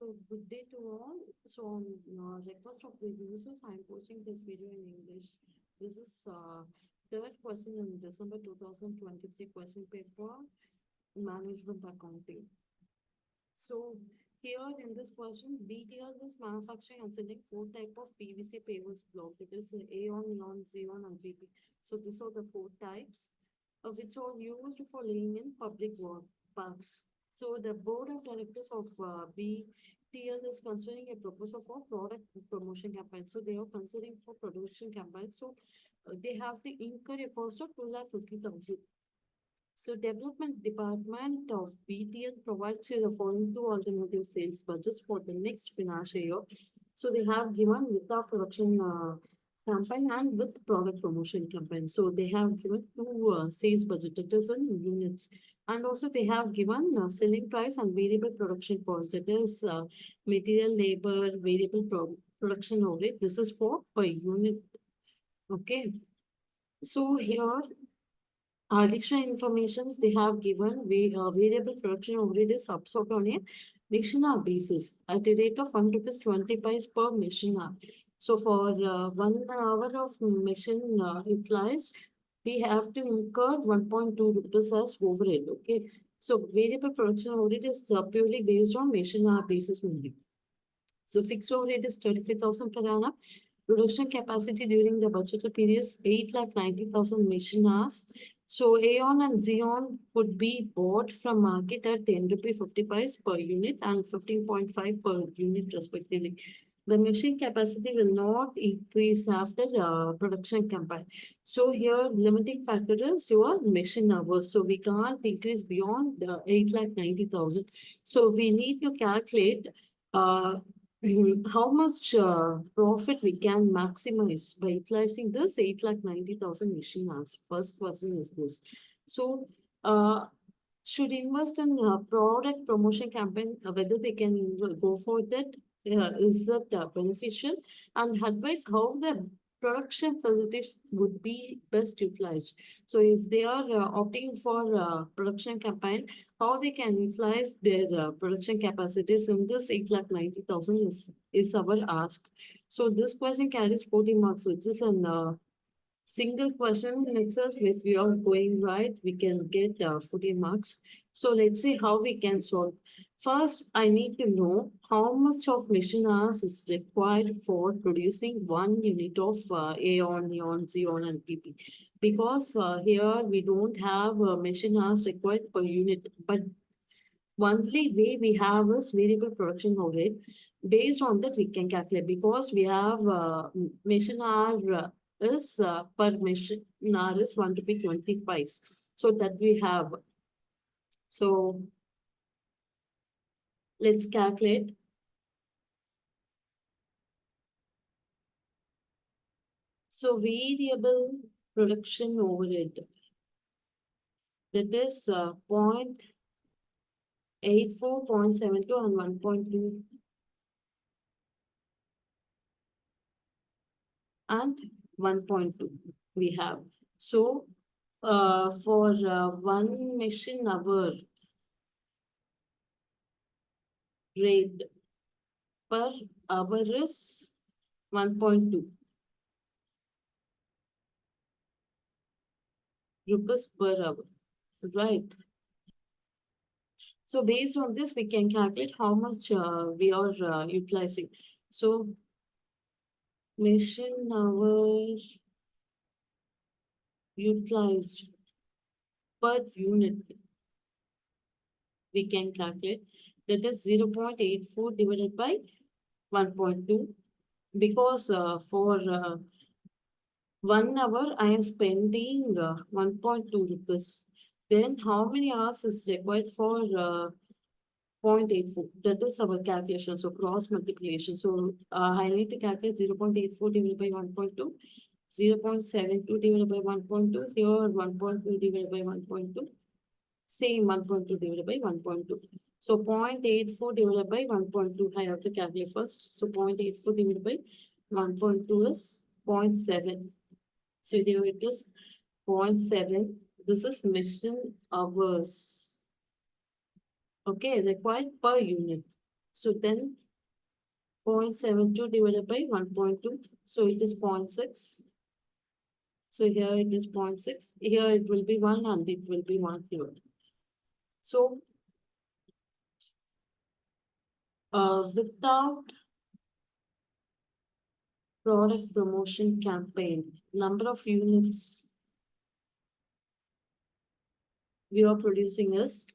So good day to all. So on request of the users, I am posting this video in English. This is third question in December 2023 question paper, management accounting. So here in this question, BTL is manufacturing and selling four type of PVC pavers block. It is AON, NEON, Xeon, and PP. So these are the four types which are used for laying in public work parks. So the board of directors of BTL is considering a proposal for product promotion campaign. So they are considering for production campaign. So they have to incur a cost of 2,50,000. So development department of BTL provides you the following two alternative sales budgets for the next financial year. So they have given without production campaign and with product promotion campaign. So they have given two sales budget, it is in units. And also they have given selling price and variable production cost. It is material, labor, variable production overhead. This is for per unit. Okay. So here additional informations they have given variable production overhead is absorbed on a machine hour basis at a rate of 1 rupees 20 paise per machine hour. So for 1 hour of machine utilized, we have to incur 1.2 rupees as overhead. Okay. So variable production overhead is purely based on machine hour basis only. So fixed overhead is 35,000 per annum. Production capacity during the budgeted period is 8,90,000 machine hours. So Aeon and Xeon could be bought from market at 10 rupee 50 paise per unit and 15.5 per unit respectively. The machine capacity will not increase after production campaign. So here limiting factor is your machine hours. So we can't increase beyond 8,90,000. So we need to calculate uh, how much profit we can maximize by utilizing this 8,90,000 machine hours? First question is this. So, should invest in product promotion campaign, whether they can go for that, is that beneficial? And advise how the production facilities would be best utilized. So, if they are opting for production campaign, how they can utilize their production capacities in this 8,90,000 is our ask. So this question carries 40 marks, which is an single question in itself. If we are going right, we can get 40 marks. So let's see how we can solve. First, I need to know how much of machine hours is required for producing 1 unit of AON, NEON, Xeon, and PP. Because here we don't have machine hours required per unit, but only way we have is variable production overhead. Based on that, we can calculate because we have machine hour is per machine hour is 1 to be 25. So that we have. So let's calculate. So variable production overhead, that is 0.84, 0.72 and 1.2 and 1.2 we have. So for 1 machine hour rate per hour is 1.2 rupees per hour, right? So based on this, we can calculate how much we are utilizing. So machine hour utilized per unit, we can calculate that is 0.84 divided by 1.2 because for 1 hour I am spending 1.2 rupees. Then how many hours is required for 0.84? That is our calculation. So cross multiplication. So I need to calculate 0.84 divided by 1.2, 0.72 divided by 1.2, here 1.2 divided by 1.2, same 1.2 divided by 1.2. So 0.84 divided by 1.2, I have to calculate first. So 0.84 divided by 1.2 is 0.7. So here it is 0.7. This is machine hours. Okay, required per unit. So then 0.72 divided by 1.2. So it is 0.6. So here it is 0.6. Here it will be 1 and it will be 1 here. So without product promotion campaign, number of units we are producing is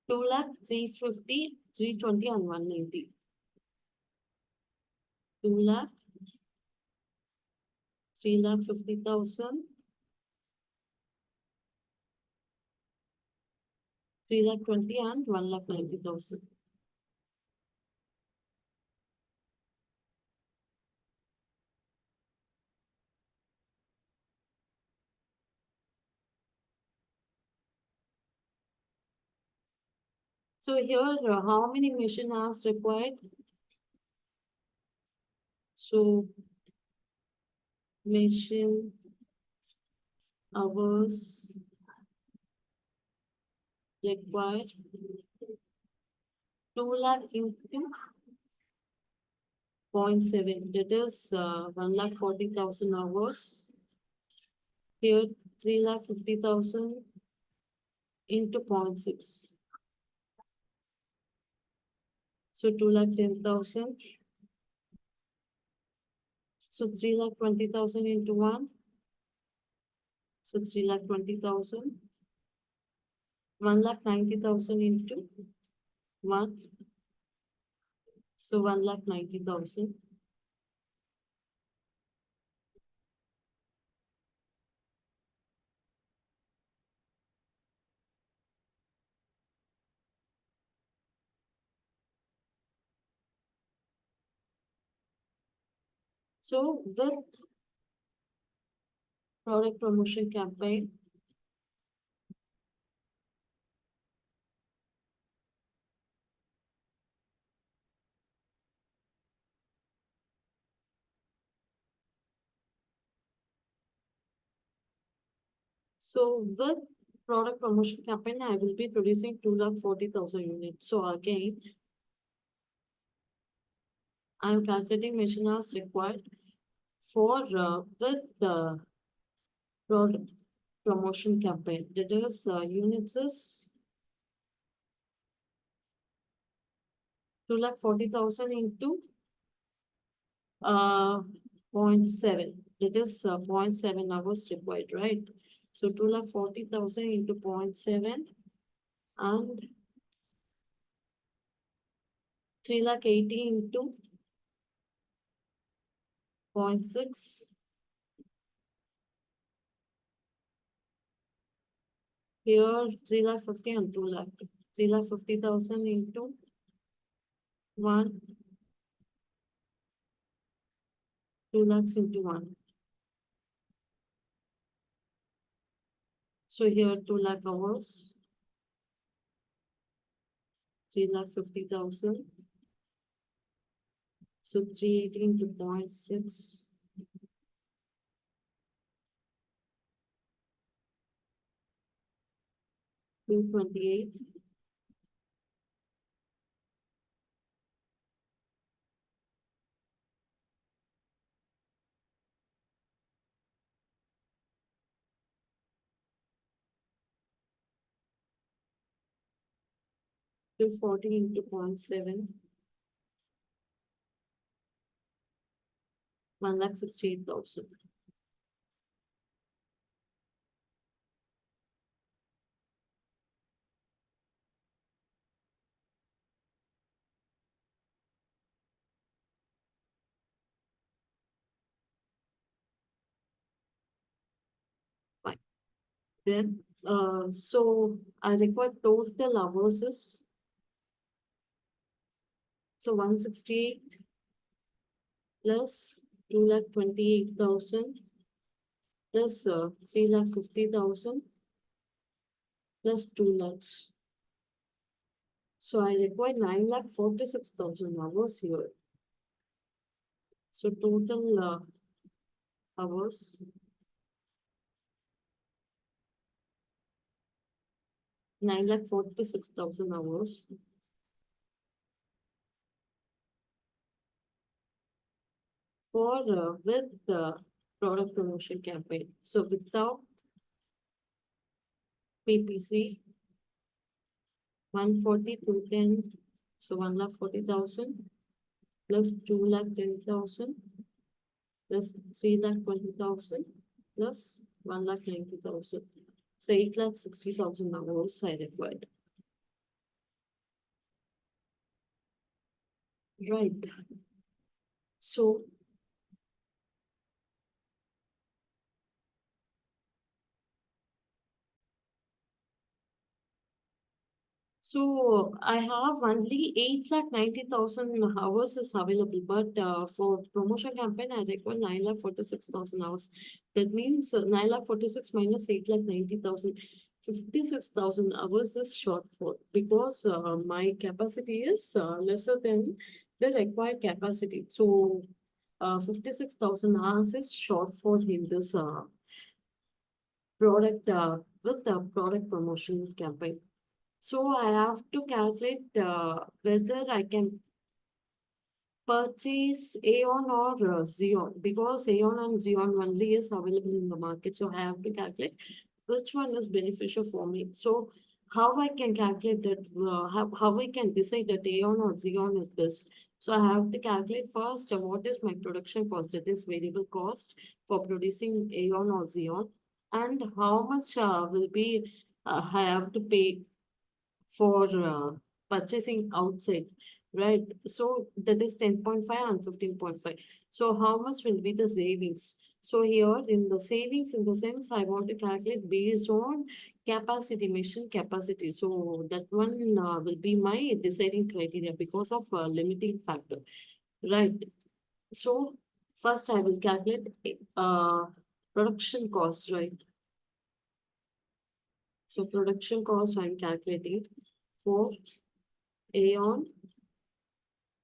2 lakh, 350, 320 and 190. 2 lakh, 3,50,000, 3,20 and 1,90,000. So here, how many machine hours required? So machine hours required 2 lakh into 0.7. That is 1,40,000 hours. Here 3,50,000 into 0.6. So 2,10,000. So 3,20,000 into 1. So 3,20,000. 1,90,000 into 1. So 1,90,000. So with product promotion campaign, so with product promotion campaign, I will be producing 2,40,000 units. So again, I am calculating machine hours required for with the product promotion campaign. That is units is 2,40,000 into 0.7. That is 0.7 hours required, right? So 2,40,000 into 0.7 and 3,80,000 into 0.6. Here 3,50,000 and 2 lakh. 3,50,000 into 1, 2 lakhs into 1. So here 2 lakh hours, 3,50,000. So 380 into 0.6. 228. To 40 into 0.7, 1,68,000. Fine. Then, so I require total hours is, so 168 plus 2,28,000 plus 3,50,000 plus 2 lakhs. So I require 9,46,000 hours here. So total hours 9,46,000 hours. For with the product promotion campaign. So without PPC, 140, 210, so 1,40,000 plus 2,10,000 plus 3,20,000 plus 1,90,000. So 8,60,000 hours I required. Right. So So I have only 8,90,000 hours is available, but for promotion campaign I require 9,46,000 hours. That means 9,46 minus 8,90,000. 56,000 hours is shortfall because my capacity is lesser than the required capacity. So 56,000 hours is shortfall in this product with the product promotion campaign. So I have to calculate whether I can purchase Aeon or Xeon because Aeon and Xeon only is available in the market. So I have to calculate which one is beneficial for me. So how I can calculate that, how I can decide that Aeon or Xeon is best. So I have to calculate first what is my production cost, that is variable cost for producing Aeon or Xeon, and how much will be I have to pay for purchasing outside, right? So that is 10.5 and 15.5. So how much will be the savings? So here in the savings, in the sense, I want to calculate based on capacity, machine capacity. So that one will be my deciding criteria because of limiting factor, right? So first I will calculate production cost, right? So production cost I'm calculating for Aeon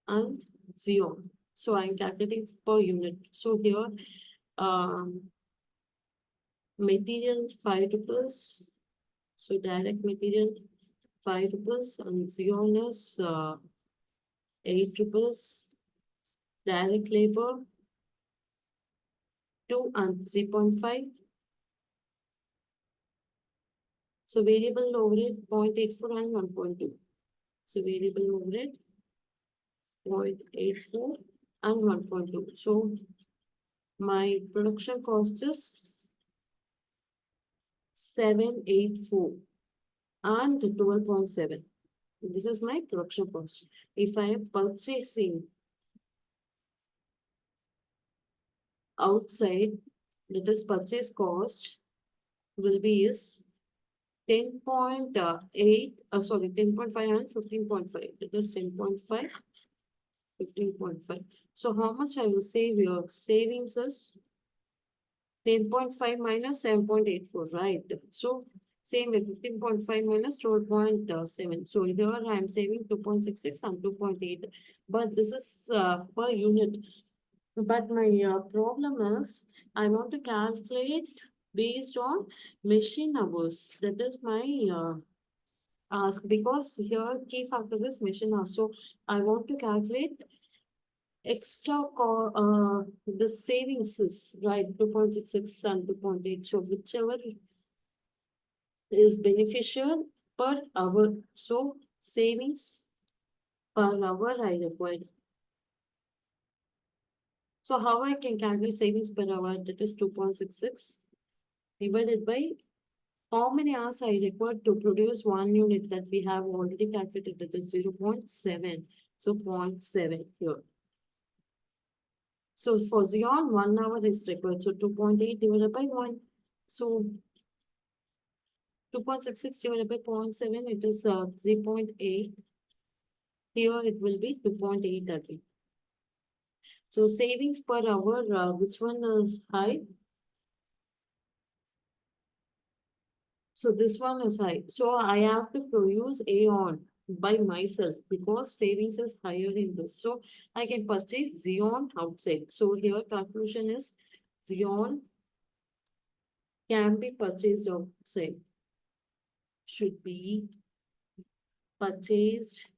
and Xeon. So I'm calculating per unit. So here, material 5 rupees. So direct material 5 rupees and Xeon is 8 rupees. Direct labor 2 and 3.5. So variable overhead 0.84 and 1.2. So variable overhead 0.84 and 1.2. So my production cost is 784 and 12.7. This is my production cost. If I am purchasing outside, that is purchase cost will be is 10.8, sorry, 10.5 and 15.5. That is 10.5, 15.5. So how much I will save here? Savings is 10.5 minus 7.84, right? So same way, 15.5 minus 12.7. So here I am saving 2.66 and 2.8. But this is per unit. But my problem is I want to calculate based on machine hours. That is my ask because here key factor is machine hours. So I want to calculate extra the savings is right 2.66 and 2.8. So whichever is beneficial per hour. So savings per hour I require. So how I can calculate savings per hour? That is 2.66 divided by how many hours I require to produce one unit that we have already calculated. That is 0.7. So 0.7 here. So for Xeon, 1 hour is required. So 2.8 divided by 1. So 2.66 divided by 0.7, it is 3.8. Here it will be 2.8 again. So savings per hour, which one is high? So this one is high. So I have to produce Aeon by myself because savings is higher in this. So I can purchase Xeon outside. So here conclusion is Xeon can be purchased outside. should be purchased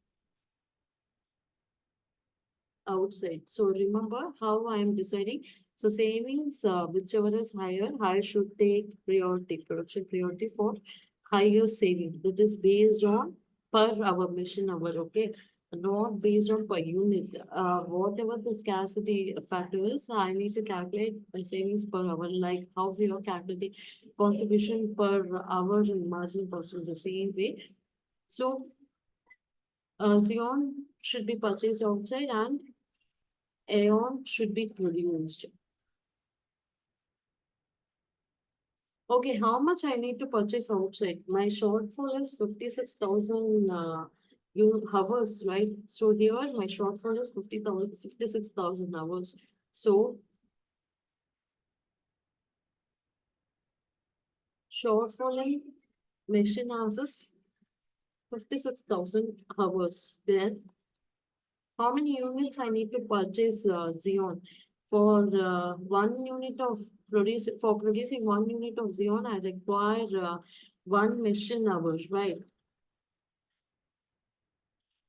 outside. So remember how I am deciding. So savings, whichever is higher, I should take priority, production priority for higher saving. That is based on per hour mission hour, okay? Not based on per unit. Whatever the scarcity factor is, I need to calculate my savings per hour, like how we are calculating contribution per hour and margin cost in the same way. So Xeon should be purchased outside and Aeon should be produced. Okay, how much I need to purchase outside? My shortfall is 56,000 hours, right? So here my shortfall is 50,000, 56,000 hours. So shortfall in machine hours is 56,000 hours. Then how many units I need to purchase Xeon? For one unit of producing 1 unit of Xeon, I require one machine hours, right?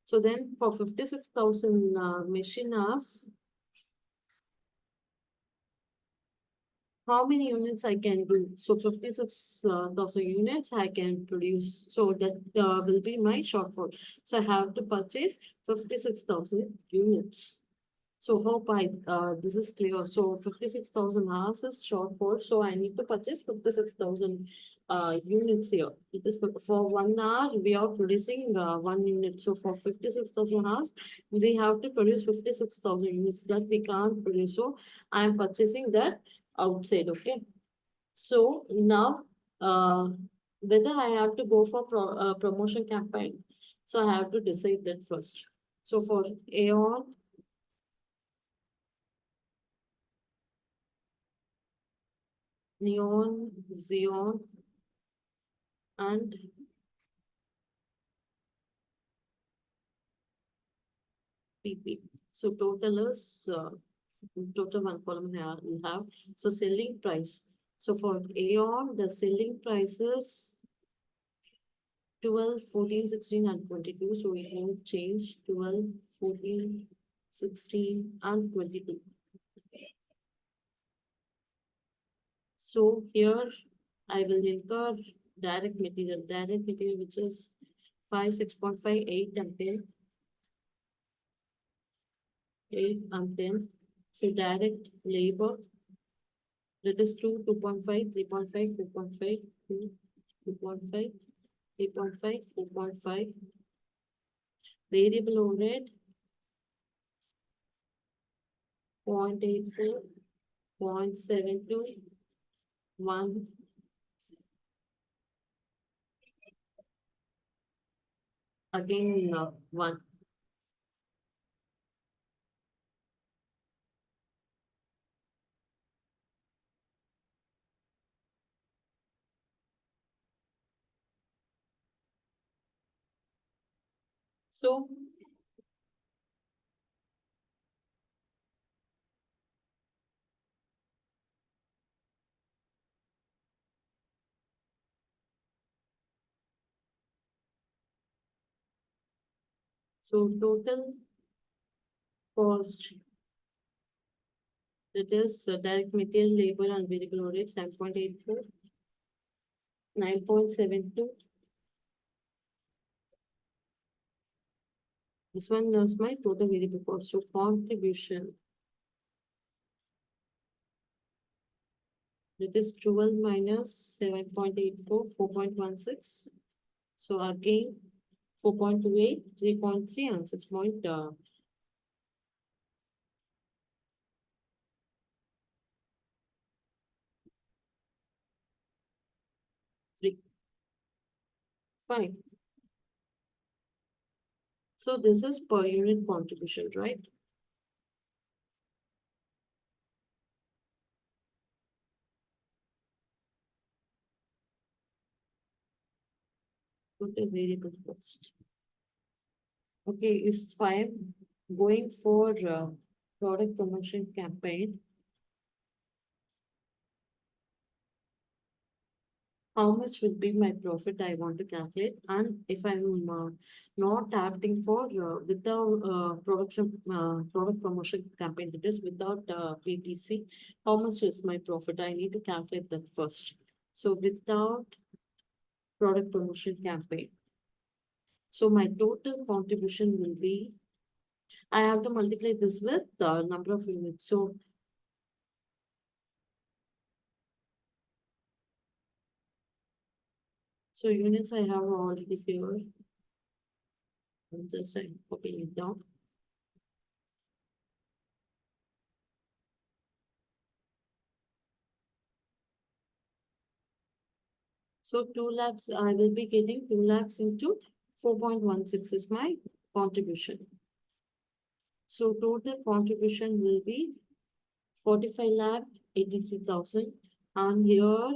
So then for 56,000 machine hours, how many units I can do? So 56,000 units I can produce. So that will be my shortfall. So I have to purchase 56,000 units. So hope I this is clear. So 56,000 hours is shortfall. So I need to purchase 56,000 units here. It is for 1 hour we are producing 1 unit. So for 56,000 hours we have to produce 56,000 units that we can't produce. So I am purchasing that outside. Okay. So now whether I have to go for promotion campaign. So I have to decide that first. So for Aeon, Neon, Xeon, and PP. So total one column here we have. So selling price. So for Aeon, the selling price is 12, 14, 16, and 22. So it won't change 12, 14, 16, and 22. So here I will incur direct material which is 5, 6.5, 8, and 10. 8 and 10. So direct labor, that is 2, 2.5, 3.5, 4.5, 2, 2.5, 3.5, 4.5. Variable overhead, 0.84, 0.72, 1. Again, 1. So total cost, that is direct material, labor, and variable overhead, 7.84, 9.72. This one is my total variable cost. So contribution, that is 12 minus 7.84, 4.16. So again, 4.28, 3.3, and 6.3. Fine. So this is per unit contribution, right? Total variable cost. Okay, if I'm going for product promotion campaign, how much will be my profit I want to calculate, and if I'm not acting for without product promotion campaign, that is without PTC, how much is my profit? I need to calculate that first. So without product promotion campaign, so my total contribution will be, I have to multiply this with the number of units. So units I have already here. I'm copying it down. So 2 lakhs, I will be getting 2 lakhs into 4.16 is my contribution. So total contribution will be 45 lakh 83,000, and here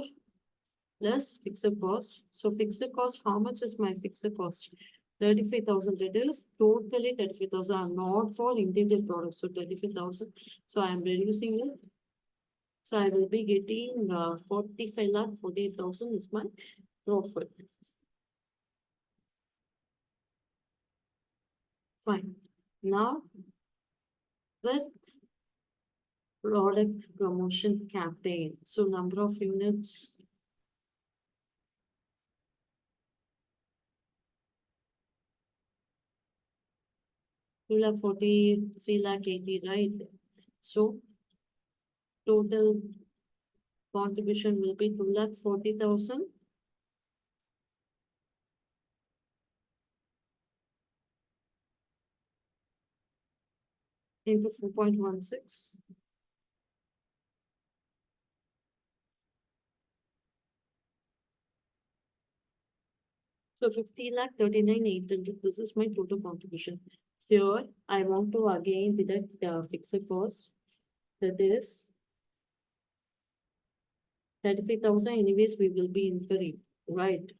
plus fixed cost. So fixed cost, how much is my fixed cost? 35,000. It is totally 35,000, not for individual products. So 35,000. So I am reducing it. So I will be getting 45 lakh 48,000 is my profit. Fine. Now with product promotion campaign. So number of units. Two lakh 40, 3 lakh 80, right? So total contribution will be 2 lakh 40,000 into 4.16. So 50 lakh 39,800. This is my total contribution. Here I want to again deduct the fixed cost. That is 35,000. Anyways, we will be incurring, right?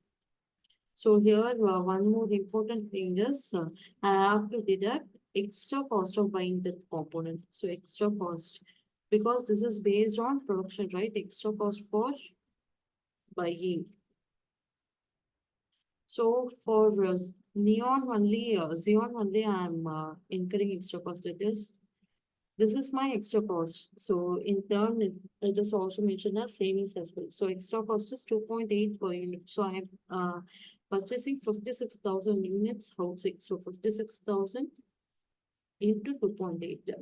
So here one more important thing is I have to deduct extra cost of buying the component. So extra cost, because this is based on production, right? Extra cost for buying. So for Xeon only, I'm incurring extra cost. This is my extra cost. So in turn, it is also mentioned as savings as well. So extra cost is 2.8 per unit. So I am purchasing 56,000 units housing. So 56,000 into 2.8.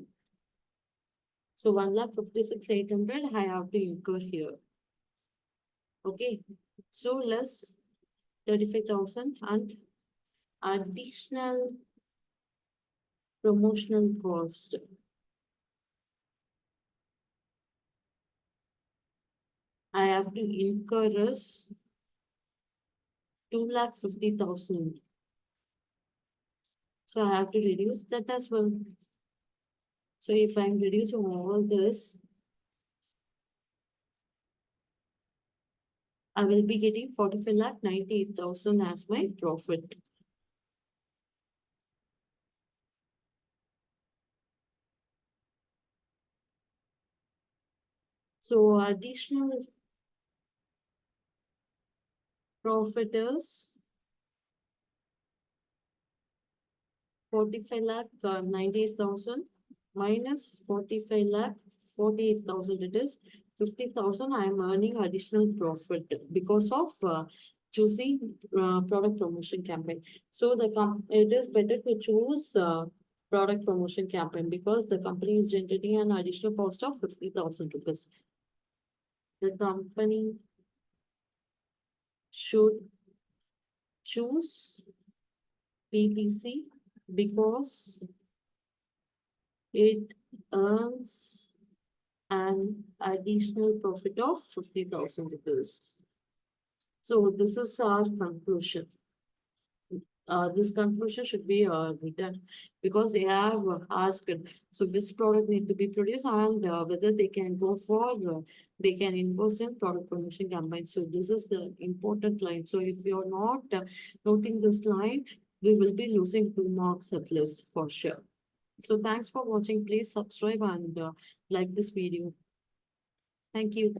So 1,56,800 I have to incur here. Okay. So less 35,000 and additional promotional cost. I have to incur is 2,50,000. So I have to reduce that as well. So if I'm reducing all this, I will be getting 45 lakh 98,000 as my profit. So additional profit is 45 lakh 98,000 minus 45 lakh 48,000. It is 50,000. I am earning additional profit because of choosing product promotion campaign. So it is better to choose product promotion campaign because the company is generating an additional cost of 50,000 rupees. The company should choose PPC because it earns an additional profit of 50,000 rupees. So this is our conclusion. This conclusion should be written because they have asked, so which product need to be produced and whether they can go for, they can invest in product promotion campaign. So this is the important line. So if you're not noting this line, we will be losing 2 marks at least for sure. So thanks for watching. Please subscribe and like this video. Thank you.